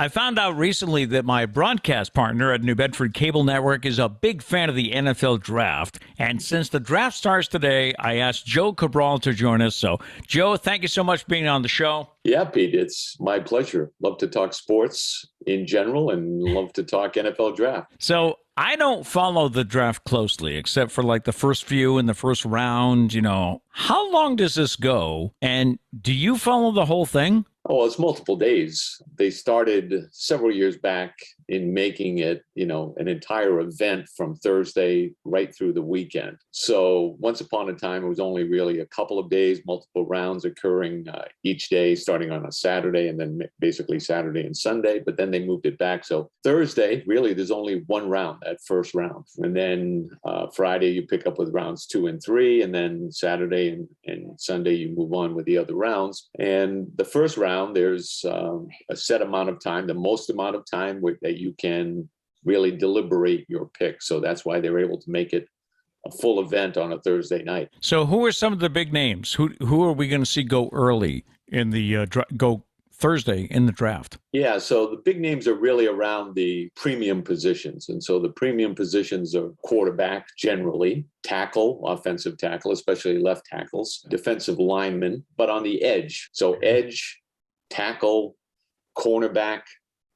I found out recently that my broadcast partner at New Bedford Cable Network is a big fan of the NFL draft. And since the draft starts today, I asked Joe Cabral to join us. So, Joe, thank you so much for being on the show. Yeah, Pete, it's my pleasure. Love to talk sports in general and love to talk NFL draft. So, I don't follow the draft closely, except for like the first few in the first round. How long does this go? And do you follow the whole thing? Oh, it's multiple days. They started several years back in making it, an entire event from Thursday right through the weekend. So once upon a time, it was only really a couple of days, multiple rounds occurring each day, starting on a Saturday and then basically Saturday and Sunday. But then they moved it back. So Thursday, really, there's only one round, that first round. And then Friday, you pick up with rounds 2 and 3. And then Saturday and Sunday, you move on with the other rounds. And the first round, there's a set amount of time, the most amount of time that you can really deliberate your pick. So that's why they were able to make it a full event on a Thursday night. So who are some of the big names? Who are we going to see go early in the go Thursday in the draft? Yeah, so the big names are really around the premium positions. And so the premium positions are quarterback generally, tackle, offensive tackle, especially left tackles, defensive linemen, but on the edge. So edge, tackle, cornerback,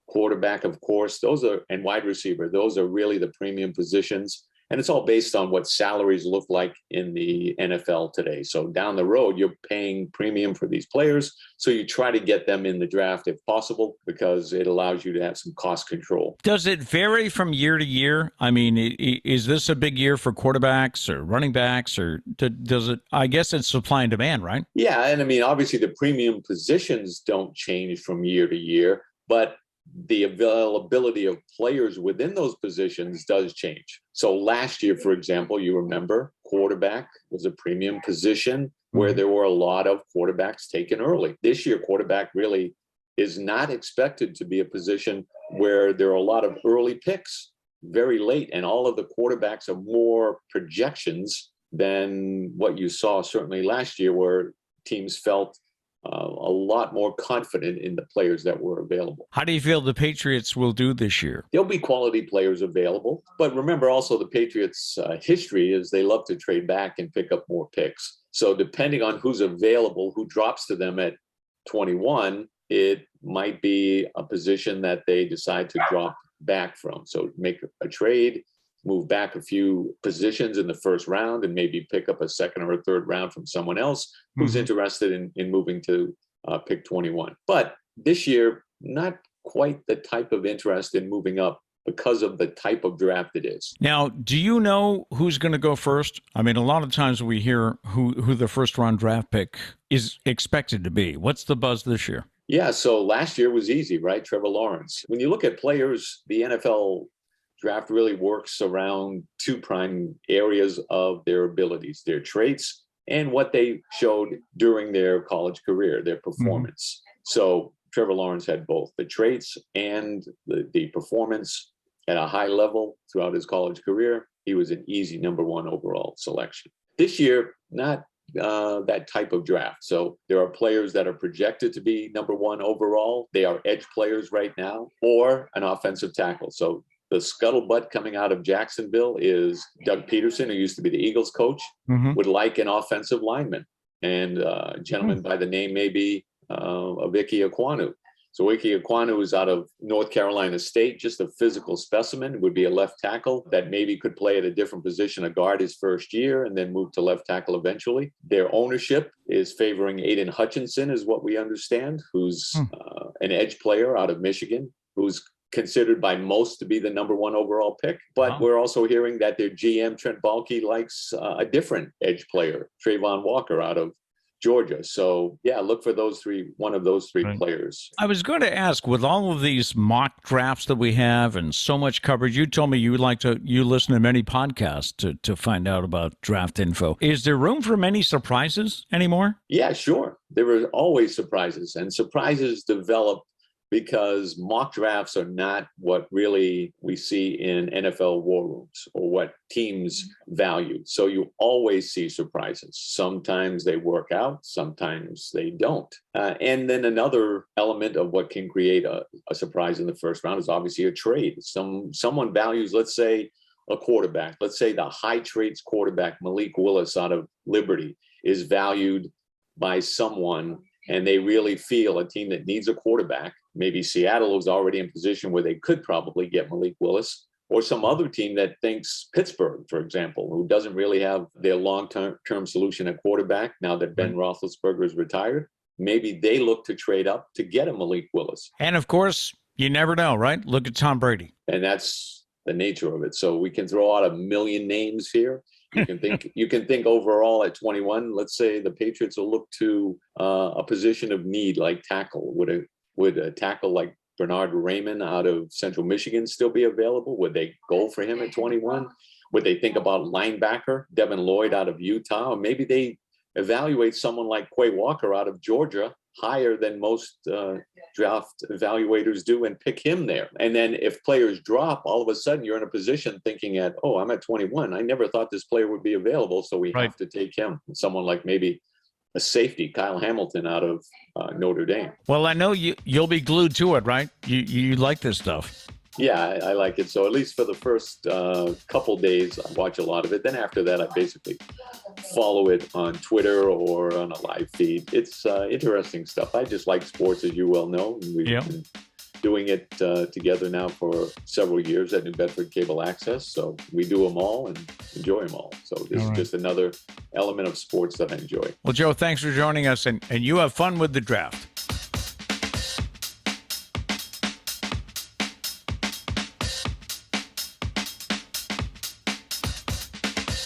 quarterback, of course, and wide receiver. Those are really the premium positions. And it's all based on what salaries look like in the NFL today. So down the road, you're paying premium for these players. So you try to get them in the draft if possible, because it allows you to have some cost control. Does it vary from year to year? I mean, is this a big year for quarterbacks or running backs, or does it? I guess it's supply and demand, right? Yeah. And I mean, obviously the premium positions don't change from year to year, but the availability of players within those positions does change. So last year, for example, you remember quarterback was a premium position where there were a lot of quarterbacks taken early. This year, quarterback really is not expected to be a position where there are a lot of early picks very late. And all of the quarterbacks are more projections than what you saw certainly last year, where teams felt a lot more confident in the players that were available. How do you feel the Patriots will do this year? There'll be quality players available. But remember also the Patriots' history is they love to trade back and pick up more picks. So depending on who's available, who drops to them at 21, it might be a position that they decide to drop back from. So make a trade, move back a few positions in the first round, and maybe pick up a second or a third round from someone else who's interested in moving to pick 21. But this year, not quite the type of interest in moving up because of the type of draft it is. Now, do you know who's going to go first? I mean, a lot of times we hear who the first round draft pick is expected to be. What's the buzz this year? Yeah, so last year was easy, right? Trevor Lawrence. When you look at players, the NFL draft really works around two prime areas of their abilities, their traits and what they showed during their college career, their performance. So Trevor Lawrence had both the traits and the performance at a high level throughout his college career. He was an easy number one overall selection. This year, not that type of draft. So there are players that are projected to be number one overall. They are edge players right now, or an offensive tackle. So the scuttlebutt coming out of Jacksonville is Doug Peterson, who used to be the Eagles coach, would like an offensive lineman. And a gentleman by the name maybe of Ike Ekwonu. So Ike Ekwonu is out of North Carolina State, just a physical specimen, would be a left tackle that maybe could play at a different position, a guard his first year, and then move to left tackle eventually. Their ownership is favoring Aiden Hutchinson, is what we understand, who's an edge player out of Michigan, who's considered by most to be the number one overall pick. But we're also hearing that their GM, Trent Baalke, likes a different edge player, Trayvon Walker out of Georgia. So yeah, look for one of those three players. I was going to ask, with all of these mock drafts that we have and so much coverage, you told me you listen to many podcasts to find out about draft info. Is there room for many surprises anymore? Yeah, sure. There are always surprises, and surprises develop because mock drafts are not what really we see in NFL war rooms or what teams value. So you always see surprises. Sometimes they work out, sometimes they don't. And then another element of what can create a surprise in the first round is obviously a trade. Someone values, let's say, a quarterback. Let's say the high traits quarterback, Malik Willis out of Liberty, is valued by someone, and they really feel a team that needs a quarterback, maybe Seattle is already in position where they could probably get Malik Willis, or some other team that thinks Pittsburgh, for example, who doesn't really have their long-term solution at quarterback now that Ben Roethlisberger is retired. Maybe they look to trade up to get a Malik Willis. And of course, you never know, right? Look at Tom Brady. And that's the nature of it. So we can throw out a million names here. You can think overall at 21. Let's say the Patriots will look to a position of need like tackle. Would a tackle like Bernard Raymond out of Central Michigan still be available? Would they go for him at 21? Would they think about linebacker Devin Lloyd out of Utah? Or maybe they evaluate someone like Quay Walker out of Georgia higher than most draft evaluators do and pick him there. And then if players drop, all of a sudden you're in a position thinking I'm at 21. I never thought this player would be available, so we have to take him. Someone like maybe a safety, Kyle Hamilton out of Notre Dame. Well, I know you'll be glued to it, right? You like this stuff. Yeah, I like it. So at least for the first couple days, I watch a lot of it. Then after that, I basically follow it on Twitter or on a live feed. It's interesting stuff. I just like sports, as you well know. And we've been doing it together now for several years at New Bedford Cable Access. So we do them all and enjoy them all. So this is just another element of sports that I enjoy. Well, Joe, thanks for joining us, and you have fun with the draft.